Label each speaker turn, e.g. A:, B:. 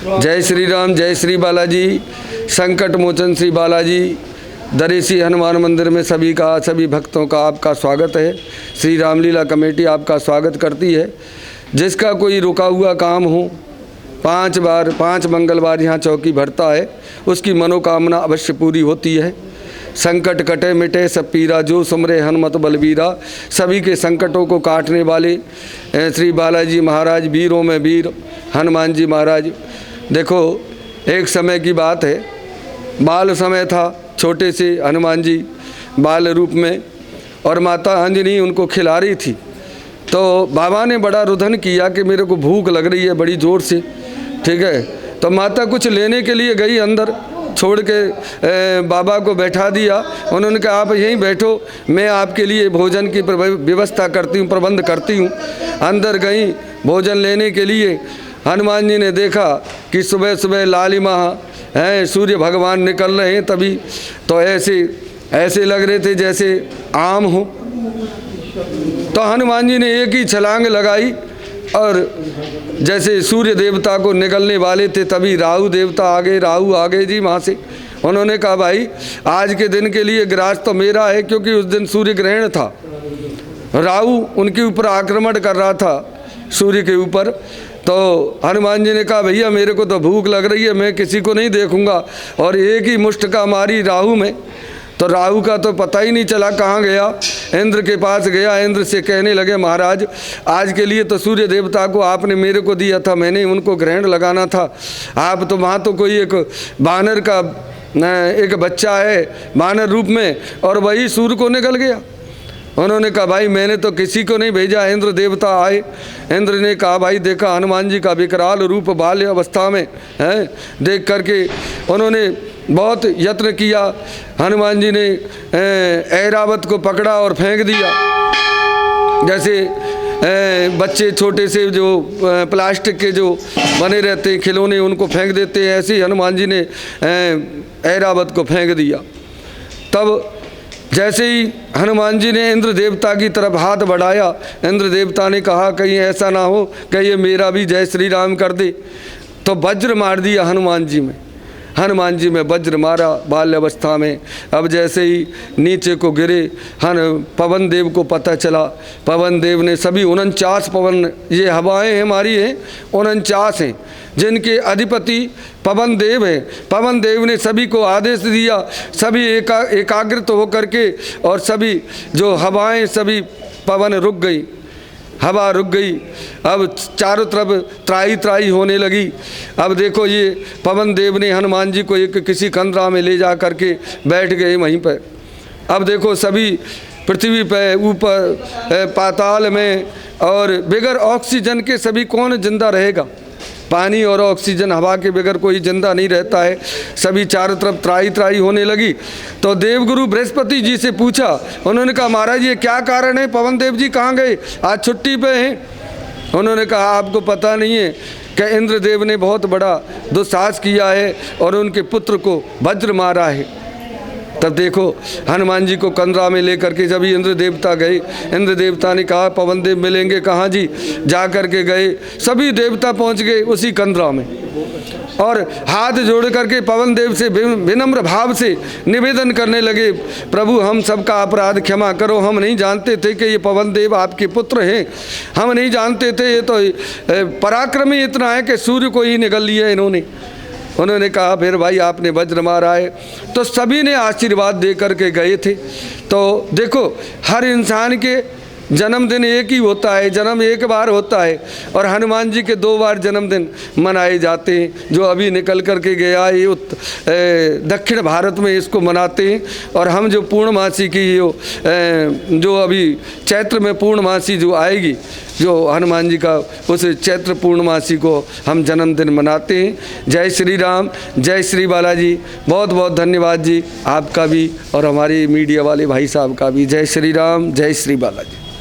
A: जय श्री राम, जय श्री बालाजी। संकट मोचन श्री बालाजी दरेसी हनुमान मंदिर में सभी भक्तों का आपका स्वागत है। श्री रामलीला कमेटी आपका स्वागत करती है। जिसका कोई रुका हुआ काम हो, 5 मंगलवार यहाँ चौकी भरता है, उसकी मनोकामना अवश्य पूरी होती है। संकट कटे मिटे सब पीरा, जो सुमरे हनुमत बलबीरा। सभी के संकटों को काटने वाले श्री बालाजी महाराज वीरों में वीर हनुमान जी महाराज। देखो, एक समय की बात है, बाल समय था, छोटे से हनुमान जी बाल रूप में, और माता अंजनी उनको खिला रही थी। तो बाबा ने बड़ा रुदन किया कि मेरे को भूख लग रही है बड़ी ज़ोर से, ठीक है। तो माता कुछ लेने के लिए गई, अंदर छोड़ के बाबा को बैठा दिया। उन्होंने कहा आप यहीं बैठो, मैं आपके लिए भोजन की व्यवस्था करती हूँ, प्रबंध करती हूँ। अंदर गई भोजन लेने के लिए। हनुमान जी ने देखा कि सुबह सुबह लालिमा हैं, सूर्य भगवान निकल रहे हैं, तभी तो ऐसे लग रहे थे जैसे आम हो। तो हनुमान जी ने एक ही छलांग लगाई, और जैसे सूर्य देवता को निकलने वाले थे तभी राहु देवता राहु आ गए जी वहाँ से। उन्होंने कहा भाई आज के दिन के लिए ग्रास तो मेरा है, क्योंकि उस दिन सूर्य ग्रहण था। राहु उनके ऊपर आक्रमण कर रहा था, सूर्य के ऊपर। तो हनुमान जी ने कहा भैया मेरे को तो भूख लग रही है, मैं किसी को नहीं देखूंगा। और एक ही मुष्टका मारी राहु में, तो राहु का तो पता ही नहीं चला कहाँ गया। इंद्र के पास गया, इंद्र से कहने लगे महाराज आज के लिए तो सूर्य देवता को आपने मेरे को दिया था, मैंने उनको ग्रहण लगाना था। आप तो वहाँ तो कोई एक बानर का एक बच्चा है बानर रूप में, और वही सूर्य को निकल गया। उन्होंने कहा भाई मैंने तो किसी को नहीं भेजा, इंद्र देवता आए। इंद्र ने कहा भाई देखा हनुमान जी का विकराल रूप बाल्य अवस्था में है, देख करके उन्होंने बहुत यत्न किया। हनुमान जी ने ऐरावत को पकड़ा और फेंक दिया। जैसे बच्चे छोटे से जो प्लास्टिक के जो बने रहते हैं खिलौने, उनको फेंक देते हैं, ऐसे ही हनुमान जी ने ऐरावत को फेंक दिया। तब जैसे ही हनुमान जी ने इंद्र देवता की तरफ हाथ बढ़ाया, इंद्र देवता ने कहा कहीं ऐसा ना हो कि ये मेरा भी जय श्री राम कर दे। तो वज्र मार दिया हनुमान जी में वज्र मारा बाल्यावस्था में। अब जैसे ही नीचे को गिरे, पवन देव को पता चला। पवन देव ने सभी 49 पवन, ये हवाएं हमारी हैं 49 हैं, जिनके अधिपति पवन देव है। पवन देव ने सभी को आदेश दिया, सभी एकाग्रित होकर के, और सभी जो हवाएं सभी पवन रुक गई, हवा रुक गई। अब चारों तरफ त्राही त्राही होने लगी। अब देखो ये पवन देव ने हनुमान जी को एक किसी कंदरा में ले जा करके बैठ गए वहीं पर। अब देखो सभी पृथ्वी पे, ऊपर पाताल में, और बगैर ऑक्सीजन के सभी कौन जिंदा रहेगा। पानी और ऑक्सीजन हवा के बगैर कोई जिंदा नहीं रहता है। सभी चारों तरफ त्राही त्राही होने लगी। तो देवगुरु बृहस्पति जी से पूछा, उन्होंने कहा महाराज ये क्या कारण है, पवन देव जी कहाँ गए, आज छुट्टी पे हैं। उन्होंने कहा आपको पता नहीं है कि इंद्रदेव ने बहुत बड़ा दुस्साहस किया है और उनके पुत्र को वज्र मारा है। तब देखो हनुमान जी को कंदरा में लेकर के जब इंद्र देवता गए, इंद्र देवता ने कहा पवन देव मिलेंगे कहाँ जी। जा कर के गए, सभी देवता पहुँच गए उसी कंदरा में, और हाथ जोड़ करके पवन देव से विनम्र भाव से निवेदन करने लगे, प्रभु हम सबका अपराध क्षमा करो, हम नहीं जानते थे कि ये पवन देव आपके पुत्र हैं, हम नहीं जानते थे, ये तो पराक्रमी इतना है कि सूर्य को ही निगल लिया इन्होंने। उन्होंने कहा फिर भाई आपने वज्र मारा है। तो सभी ने आशीर्वाद दे करके गए थे। तो देखो हर इंसान के जन्मदिन एक ही होता है, जन्म एक बार होता है, और हनुमान जी के 2 बार जन्मदिन मनाए जाते हैं। जो अभी निकल कर के गया ये दक्षिण भारत में इसको मनाते हैं, और हम जो पूर्णमासी की जो अभी चैत्र में पूर्णमासी जो आएगी जो हनुमान जी का, उस चैत्र पूर्णमासी को हम जन्मदिन मनाते हैं। जय श्री राम, जय श्री बालाजी। बहुत बहुत धन्यवाद जी आपका भी और हमारे मीडिया वाले भाई साहब का भी। जय श्री राम, जय श्री बालाजी।